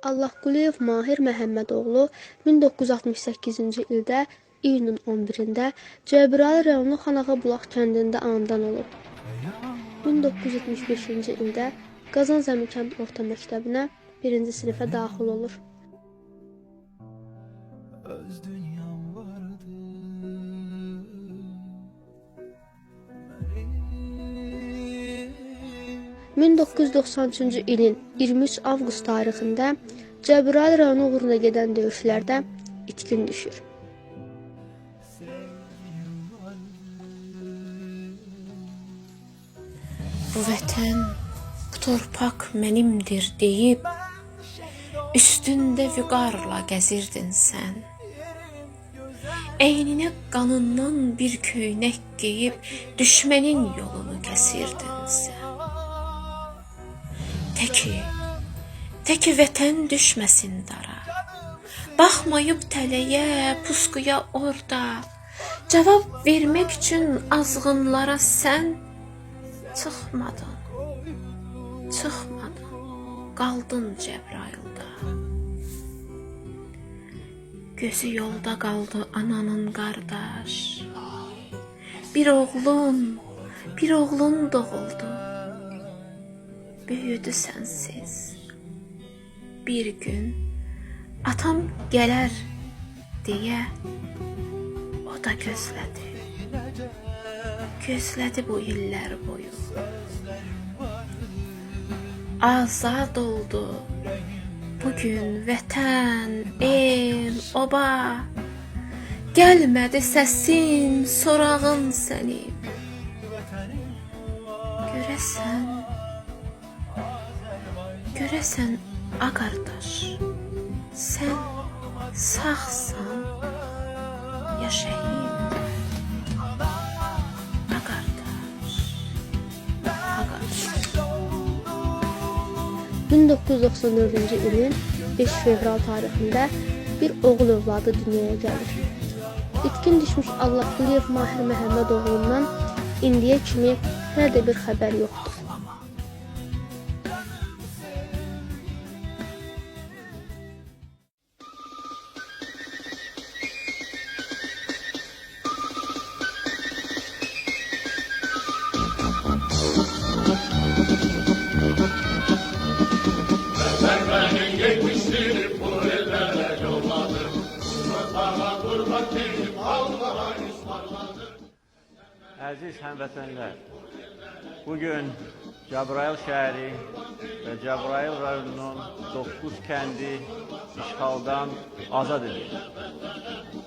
Allahquliyev Mahir Məhəmmədoğlu 1968-ci ildə iyunun 11-də Cəbrayıl rayonu Xanağabulaq kəndində anadan olub. 1975-ci ildə Qazan Zəmikənd Orta Məktəbinə 1-ci sinifə daxil olur. Öz dünyam vardı. 1993-cü ilin 23 avqust tarixində Cəbrayıl rayonu uğruna gedən döyüşlərdə itkin düşür. Bu vətən, bu torpaq mənimdir deyib, üstündə vüqarla gəzirdin sən. Əyninə qanından bir köynək geyib, düşmənin yolunu kəsirdin sən. Təki vətən düşməsin dara, baxmayıb tələyə, pusquya orada, cavab vermək üçün azğınlara sən çıxmadın, qaldın Cəbrayılda. Gözü yolda qaldı ananın qardaş, bir oğlun doğuldu, büyüdü sənsiz. Bir gün atam gələr deyə o da gözlədi bu illər boyu. Azad oldu bugün vətən, el, oba, gəlmədi səsin, sorağın sənin. Görəsən, a qardaş, sən sağsan, yaşayayım. A qardaş. 1994-cü ilin 5 fevral tarixində bir oğul övladı dünyaya gəlir. İtkin düşmüş Allahquliyev Mahir Məhəmmədoğlundan indiyə kimi hələ də bir xəbər yoxdur. Əziz həmvətənlər, bugün Cəbrayıl şəhəri və Cəbrayıl rayonunun 9 kəndi işğaldan azad edilir.